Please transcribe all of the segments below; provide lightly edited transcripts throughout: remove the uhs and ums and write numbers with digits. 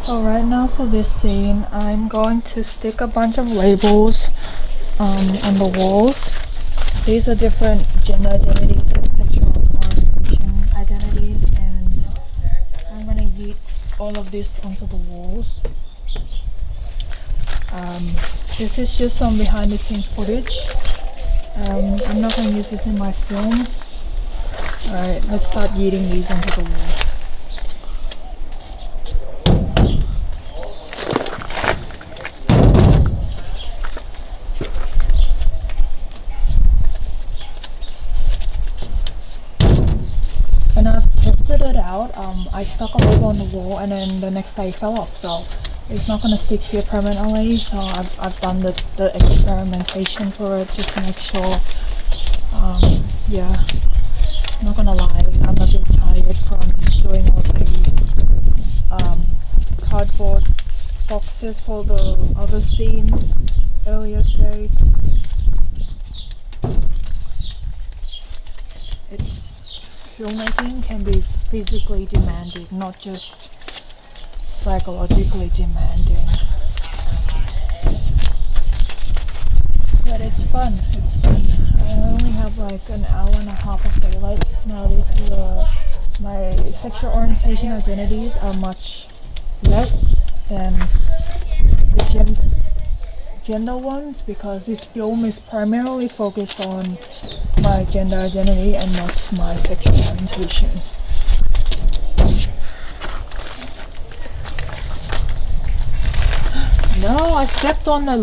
So right now for this scene, I'm going to stick a bunch of labels on the walls. These are different gender identities and sexual orientation identities, and I'm gonna yeet all of this onto the walls. This is just some behind the scenes footage. I'm not gonna use this in my film. Alright, let's start yeeting these onto the wall. When I've tested it out, I stuck a label on the wall and then the next day it fell off, so it's not gonna stick here permanently. So I've done the experimentation for it just to make sure. Yeah, I'm not gonna lie, I'm a bit tired from doing all the cardboard boxes for the other scene earlier today. Filmmaking can be physically demanding, not just psychologically demanding. But it's fun, it's fun. I only have like an hour and a half of daylight. Now my sexual orientation identities are much less than the gender ones, because this film is primarily focused on my gender identity and not my sexual orientation. No, I stepped on the...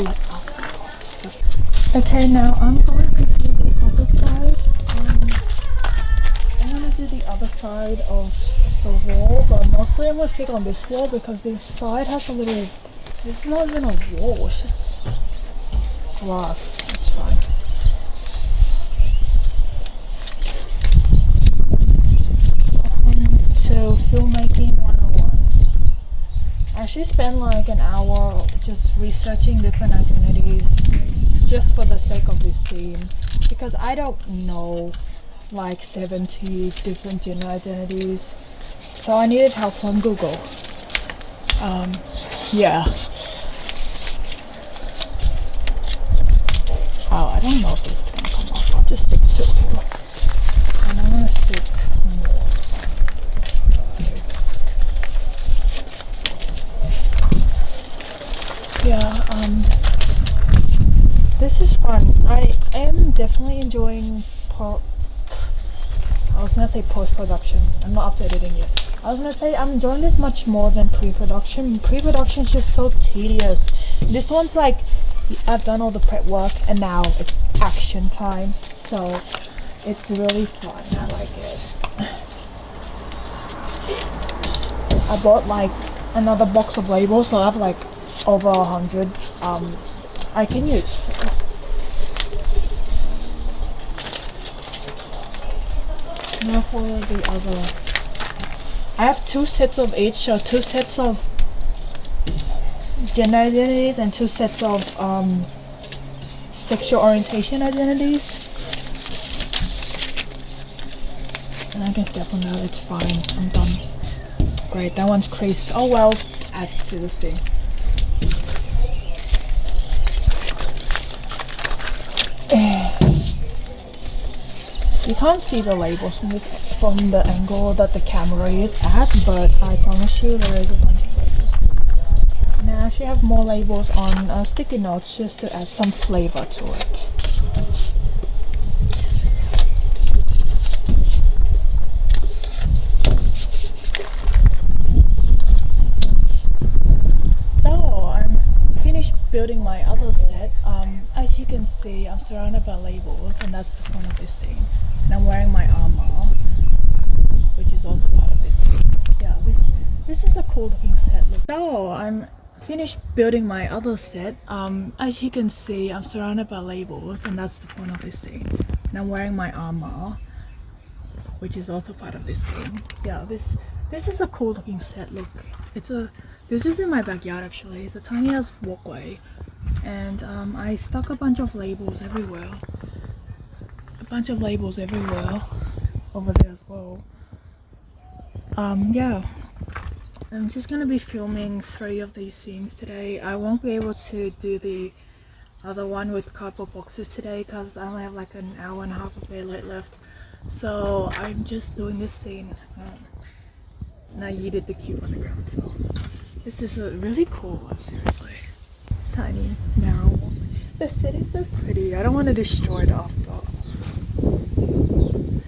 Okay, now I'm going to do the other side. I'm going to do the other side of the wall, but mostly I'm going to stick on this wall because this side has a little... This is not even a wall, it's just glass. It's fine. To filmmaking 101. I actually spent like an hour just researching different identities just for the sake of this scene, because I don't know like 70 different gender identities, so I needed help from Google. Yeah. Oh, I don't know if this is gonna come off. I'll just stick two here. And I'm gonna stick more. Yeah, this is fun. I am definitely enjoying I was gonna say post-production. I'm not up to editing yet. I was gonna say I'm enjoying this much more than pre-production. Pre-production is just so tedious. This one's like, I've done all the prep work and now it's action time. So it's really fun. I like it. I bought like another box of labels, so I have like over 100 I can use. Now for the other, I have two sets of each, so two sets of gender identities and two sets of sexual orientation identities. And I can step on that, it's fine, I'm done. Great, that one's creased. Oh well, adds to the thing. You can't see the labels from the angle that the camera is at, but I promise you there is a bunch of labels. And I actually have more labels on sticky notes just to add some flavor to it. So I'm finished building my other set. As you can see, I'm surrounded by labels, and that's the point of this scene. And I'm wearing my armor, which is also part of this scene. Yeah, this is a cool looking set. Look. So I'm finished building my other set. As you can see, I'm surrounded by labels, and that's the point of this scene. And I'm wearing my armor, which is also part of this scene. Yeah, this is a cool looking set. Look, this is in my backyard actually. It's a tiny ass walkway, and I stuck a bunch of labels everywhere. Over there as well. Yeah, I'm just gonna be filming 3 of these scenes today. I won't be able to do the other one with cardboard boxes today because I only have like an hour and a half of daylight left. So I'm just doing this scene. And I yeeted the cube on the ground, so this is a really cool one, seriously. Tiny, narrow one. The set is so pretty. I don't want to destroy it after.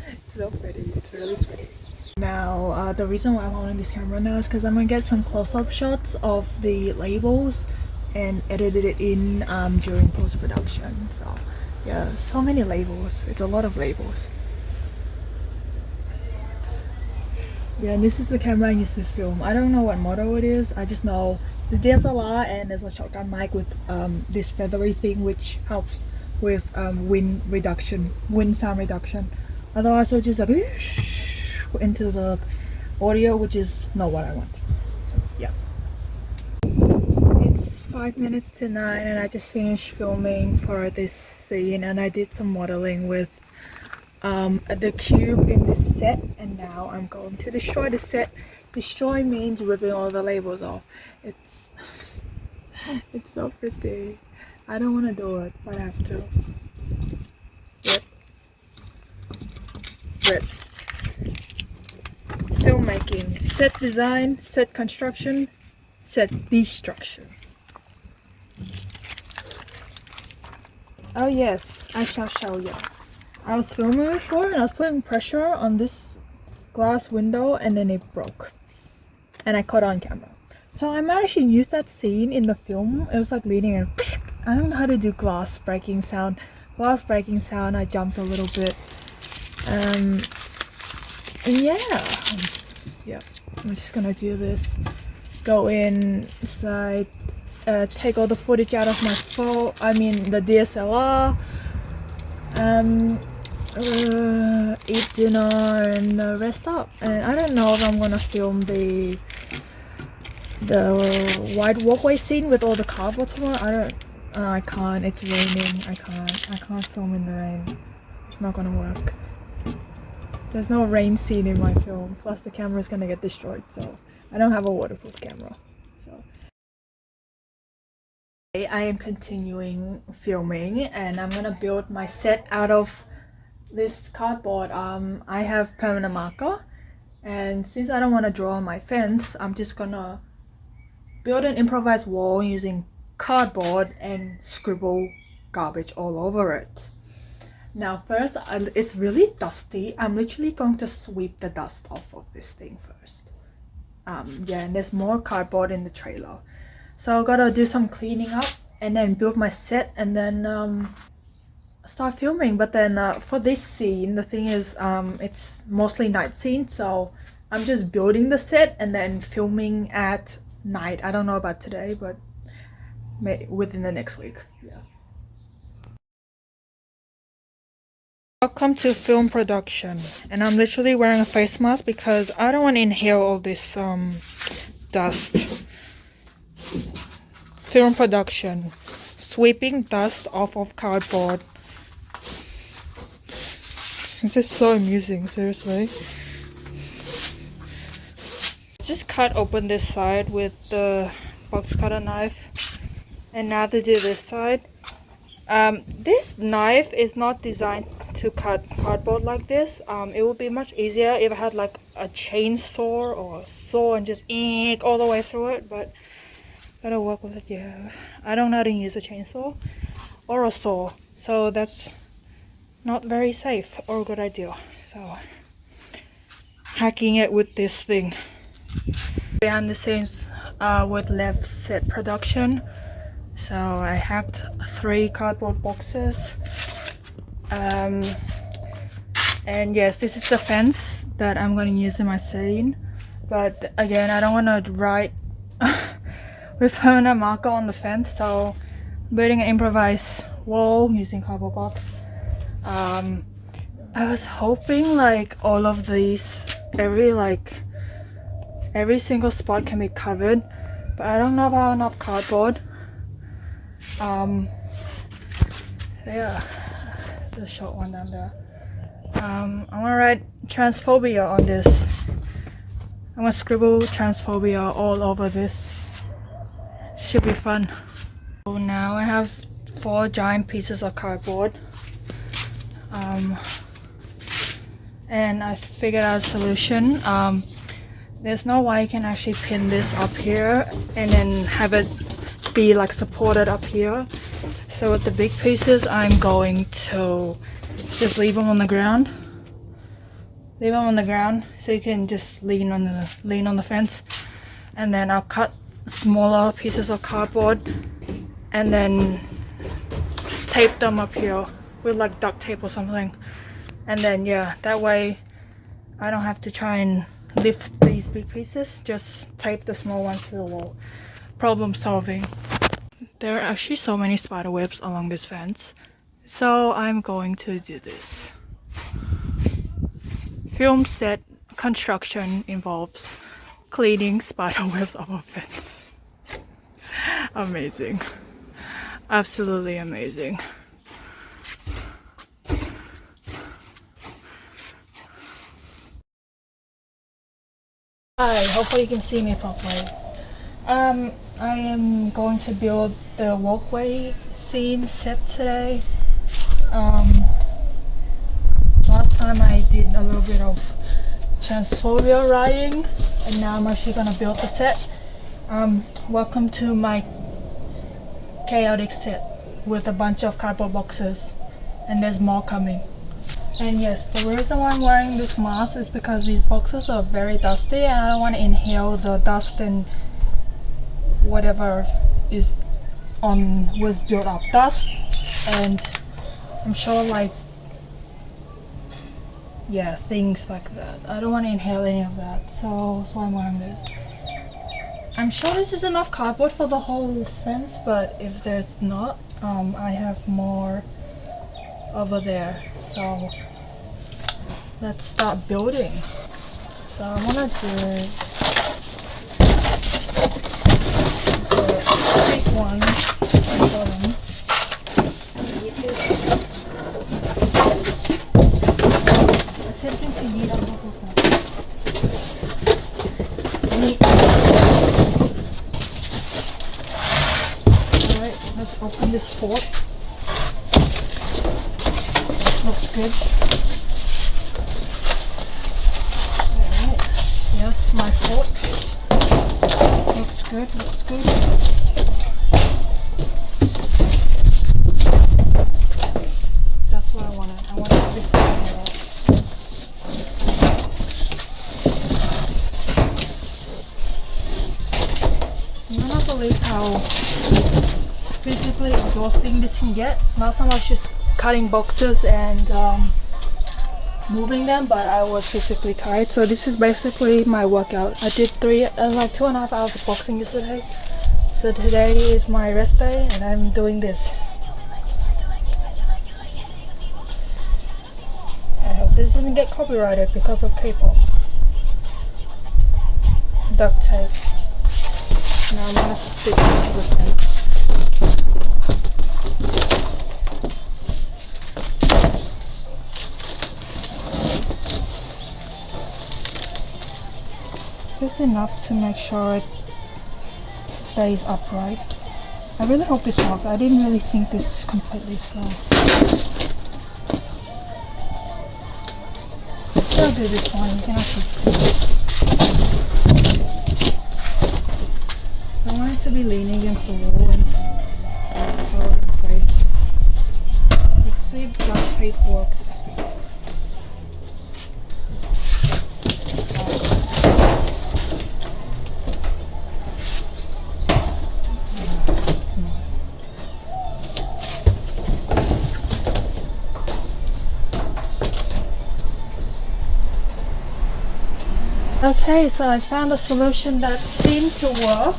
It's so pretty. It's really pretty. Now, the reason why I'm holding this camera now is because I'm gonna get some close-up shots of the labels and edited it in during post-production. So yeah, so many labels. It's a lot of labels. Yeah, and this is the camera I used to film. I don't know what model it is. I just know it's a DSLR and there's a shotgun mic with this feathery thing which helps with wind sound reduction. Otherwise it'll just like into the audio, which is not what I want. So yeah. It's 5 minutes to 9 and I just finished filming for this scene and I did some modeling with the cube in this set, and now I'm going to destroy the set. Destroy means ripping all the labels off. It's so pretty. I don't want to do it, but I have to. Rip. Filmmaking, set design, set construction, set destruction. Oh yes, I shall show you. I was filming before and I was putting pressure on this glass window and then it broke. And I caught on camera. So I managed to use that scene in the film. It was like leaning and I don't know how to do glass breaking sound. Glass breaking sound, I jumped a little bit. And yeah. Yeah, I'm just gonna do this. Go inside, take all the footage out of my phone, the DSLR. Eat dinner and rest up. And I don't know if I'm gonna film the wide walkway scene with all the cardboard tomorrow. I can't. It's raining. I can't film in the rain. It's not gonna work. There's no rain scene in my film. Plus the camera's gonna get destroyed, so I don't have a waterproof camera. So I am continuing filming and I'm gonna build my set out of this cardboard. I have permanent marker, and since I don't want to draw on my fence, I'm just gonna build an improvised wall using cardboard and scribble garbage all over it. Now first, it's really dusty. I'm literally going to sweep the dust off of this thing first. Yeah, and there's more cardboard in the trailer, so I gotta do some cleaning up and then build my set and then start filming. But then for this scene, the thing is it's mostly night scene, so I'm just building the set and then filming at night. I don't know about today, but within the next week. Yeah. Welcome to film production, and I'm literally wearing a face mask because I don't want to inhale all this dust. Film production, sweeping dust off of cardboard. This is so amusing, seriously. Just cut open this side with the box cutter knife, and now to do this side. This knife is not designed to cut cardboard like this. It would be much easier if I had like a chainsaw or a saw and just all the way through it, but gotta work with it. Yeah, I don't know how to use a chainsaw or a saw, so that's not very safe or a good idea. So hacking it with this thing. Behind the scenes with left set production. So I hacked 3 cardboard boxes, and yes, this is the fence that I'm going to use in my scene. But again, I don't want to write with permanent marker on the fence, so I'm building an improvised wall using cardboard box. I was hoping like all of these, every single spot can be covered, but I don't know if I have enough cardboard. So yeah, there's a short one down there. I'm gonna write transphobia on this I'm gonna scribble transphobia all over this. Should be fun. So now I have 4 giant pieces of cardboard. And I figured out a solution. There's no way I can actually pin this up here and then have it be like supported up here. So with the big pieces, I'm going to just leave them on the ground. Leave them on the ground so you can just lean on the fence. And then I'll cut smaller pieces of cardboard and then tape them up here with like duct tape or something. And then yeah, that way I don't have to try and lift these big pieces, just tape the small ones to the wall. Problem solving. There are actually so many spider webs along this fence, so I'm going to do this. Film set construction involves cleaning spider webs off a fence. Amazing. Absolutely amazing. Hi, hopefully you can see me properly. I am going to build the walkway scene set today. Last time I did a little bit of transphobia writing, and now I'm actually gonna build the set. Welcome to my chaotic set with a bunch of cardboard boxes, and there's more coming. And yes, the reason why I'm wearing this mask is because these boxes are very dusty and I don't want to inhale the dust and whatever was built up dust, and I'm sure like yeah, things like that. I don't want to inhale any of that, so that's why I'm wearing this. I'm sure this is enough cardboard for the whole fence, but if there's not, I have more over there. So let's start building. So I want to do the big one at the bottom. Attempting to yeet on top of that. Alright, let's open this fork. Looks good. Alright, yes, my fork. Looks good, looks good. That's what I wanted. I wanted this to be out. You will not believe how physically exhausting this can get. Last time I was just cutting boxes and moving them, but I was physically tired. So this is basically my workout. I did like 2.5 hours of boxing yesterday. So today is my rest day and I'm doing this. I hope this doesn't get copyrighted because of K-pop. Duct tape. Now I'm gonna stick it to the fence. Just enough to make sure it stays upright. I really hope this works. I didn't really think this is completely slow. I'll do this one, you can actually see. I want it to be leaning against the wall and hold it in place. Let's see if duct tape works. Okay, so I found a solution that seemed to work,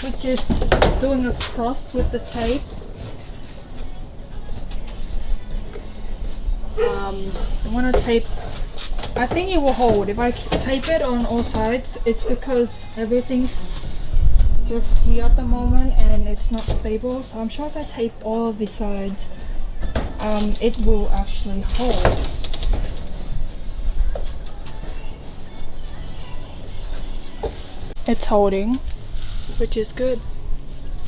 which is doing a cross with the tape. I want to tape, I think it will hold. If I tape it on all sides, it's because everything's just here at the moment and it's not stable. So I'm sure if I tape all of the sides, it will actually hold. it's holding, which is good.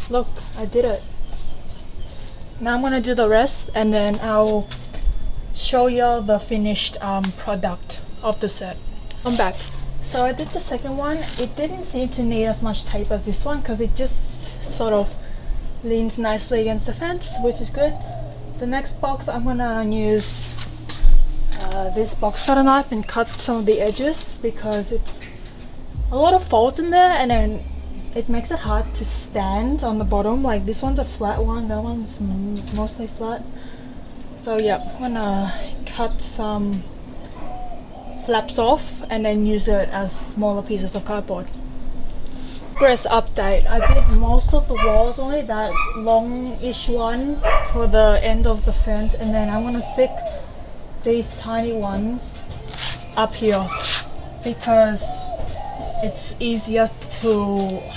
Look, I did it. Now I'm gonna do the rest and then I'll show you the finished product of the set. I'm back. So I did the second one. It didn't seem to need as much tape as this one because it just sort of leans nicely against the fence, which is good. The next box I'm gonna use this box cutter knife and cut some of the edges because it's a lot of folds in there and then it makes it hard to stand on the bottom. Like this one's a flat one, that one's mostly flat. So yeah, I'm gonna cut some flaps off and then use it as smaller pieces of cardboard. Progress update. I did most of the walls, only that long-ish one for the end of the fence, and then I'm gonna stick these tiny ones up here because it's easier to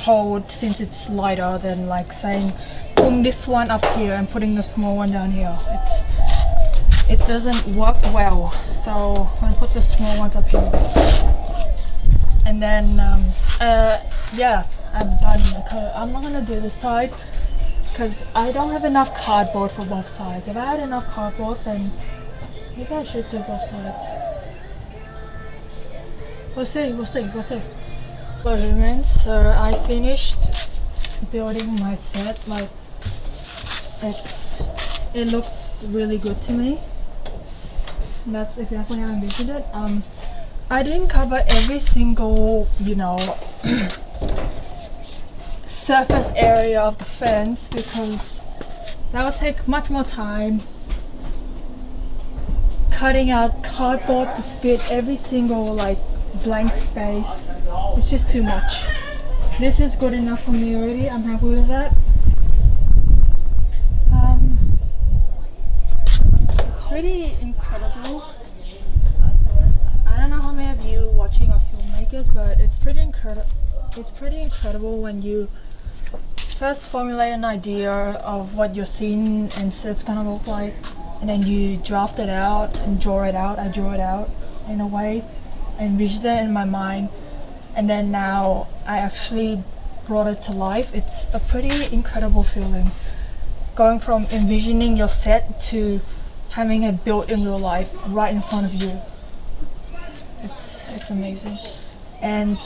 hold since it's lighter than like saying putting this one up here and putting the small one down here. It doesn't work well, so I'm gonna put the small ones up here. And then yeah, I'm done. I'm not gonna do this side because I don't have enough cardboard for both sides. If I had enough cardboard, then maybe I should do both sides. We'll see. For humans, so I finished building my set. Like it looks really good to me. And that's exactly how I envisioned it. I didn't cover every single, you know, surface area of the fence because that would take much more time. Cutting out cardboard to fit every single like blank space, it's just too much. This is good enough for me already. I'm happy with that. It's pretty incredible. I don't know how many of you watching are filmmakers, but it's pretty incredible when you first formulate an idea of what your scene and set's gonna look like, and then you draft it out and draw it out. I draw it out in a way, I envisioned it in my mind, and then now I actually brought it to life. It's a pretty incredible feeling, going from envisioning your set to having it built in real life right in front of you. It's amazing. And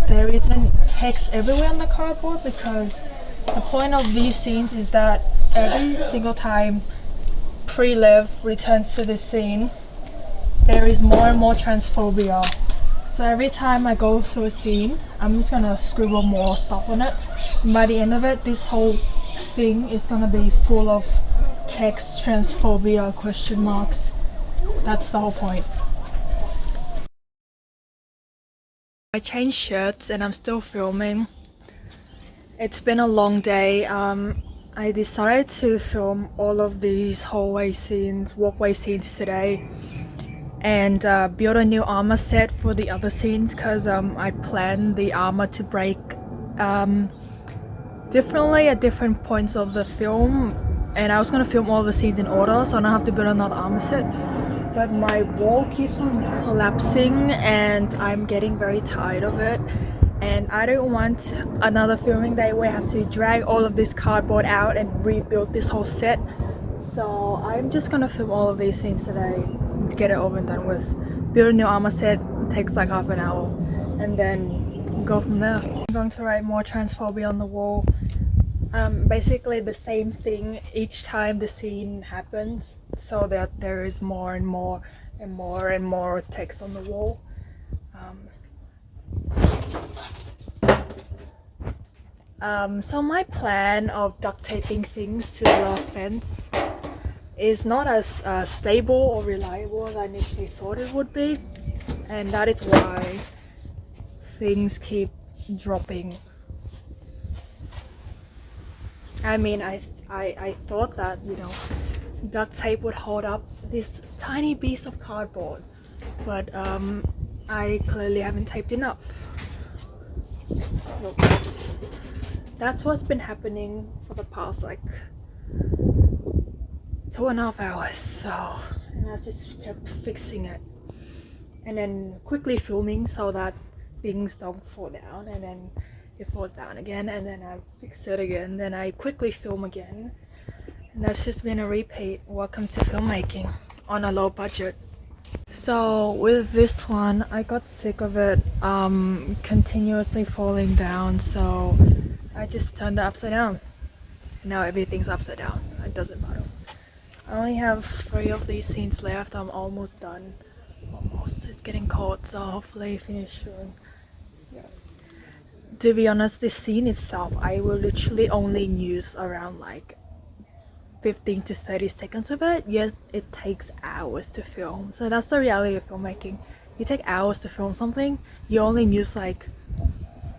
there isn't text everywhere on the cardboard because the point of these scenes is that every single time Pre-Lev returns to this scene, there is more and more transphobia. So every time I go through a scene, I'm just gonna scribble more stuff on it. And by the end of it, this whole thing is gonna be full of text, transphobia, question marks. That's the whole point. I changed shirts and I'm still filming. It's been a long day. I decided to film all of these hallway scenes, walkway scenes today, and build a new armor set for the other scenes because I planned the armor to break differently at different points of the film, and I was going to film all the scenes in order so I don't have to build another armor set. But my wall keeps on collapsing and I'm getting very tired of it, and I don't want another filming day where I have to drag all of this cardboard out and rebuild this whole set. So I'm just gonna film all of these scenes today to get it over and done with. Build a new armor set, takes like half an hour, and then go from there. I'm going to write more transphobia on the wall. Basically the same thing each time the scene happens, so that there is more and more and more and more text on the wall. So my plan of duct taping things to the fence is not as stable or reliable as I initially thought it would be, and that is why things keep dropping. I mean, I thought that, you know, duct tape would hold up this tiny piece of cardboard, but I clearly haven't taped enough. Look, that's what's been happening for the past like 2.5 hours. So, and I just kept fixing it and then quickly filming so that things don't fall down, and then it falls down again, and then I fix it again, then I quickly film again, and that's just been a repeat. Welcome to filmmaking on a low budget. So with this one, I got sick of it continuously falling down, so I just turned it upside down. Now everything's upside down. It doesn't matter. I only have 3 of these scenes left. I'm almost done. Almost. It's getting cold, so hopefully finish soon. Yeah. To be honest, this scene itself, I will literally only use around like 15 to 30 seconds of it. Yes, it takes hours to film. So that's the reality of filmmaking. You take hours to film something, you only use like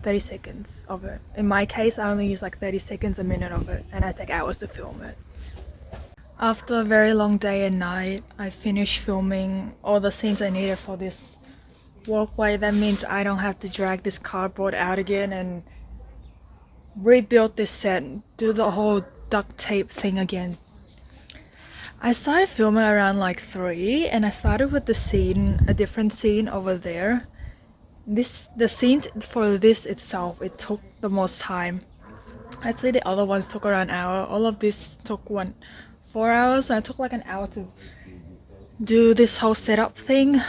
30 seconds of it. In my case, I only use like 30 seconds, a minute of it, and I take hours to film it. After a very long day and night, I finished filming all the scenes I needed for this walkway. That means I don't have to drag this cardboard out again and rebuild this set, do the whole duct tape thing again. I started filming around like 3, and I started with the scene, a different scene over there. The scene for this itself, it took the most time. I'd say the other ones took around an hour. All of this took 4 hours, and it took like an hour to do this whole setup thing.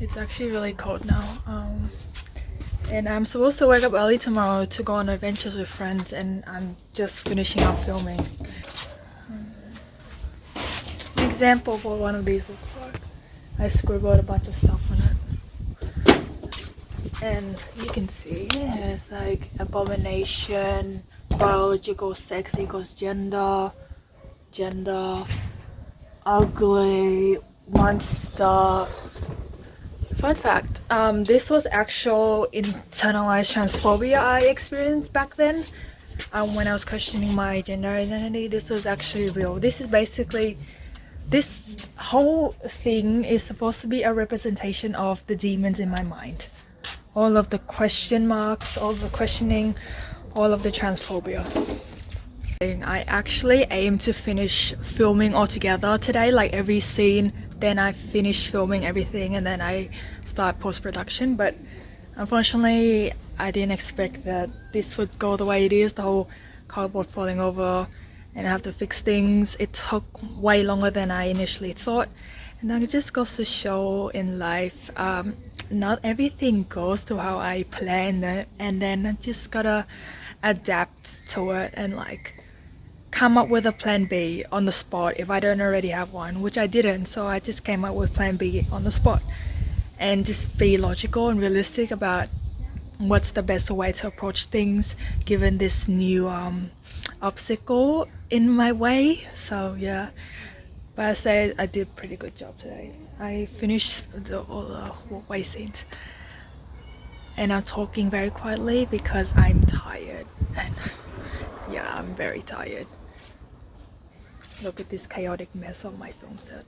It's actually really cold now, and I'm supposed to wake up early tomorrow to go on adventures with friends, and I'm just finishing up filming. An example of what one of these looks like. I scribbled a bunch of stuff on it, and you can see it's like abomination, biological sex equals gender, ugly, monster. Fun fact, this was actual internalized transphobia I experienced back then, when I was questioning my gender identity. This was actually real. This is basically, this whole thing is supposed to be a representation of the demons in my mind. All of the question marks, all the questioning, all of the transphobia. I actually aim to finish filming altogether today, like every scene. Then I finish filming everything, and then I start post-production. But unfortunately, I didn't expect that this would go the way it is, the whole cardboard falling over, and I have to fix things. It took way longer than I initially thought, and then it just goes to show in life, not everything goes to how I planned it, and then I just gotta adapt to it and like come up with a plan B on the spot if I don't already have one, which I didn't. So I just came up with plan B on the spot, and just be logical and realistic about what's the best way to approach things given this new obstacle in my way. So yeah, but I say I did a pretty good job today. I finished all the walkway scenes, and I'm talking very quietly because I'm tired, and yeah, I'm very tired. Look at this chaotic mess of my film set.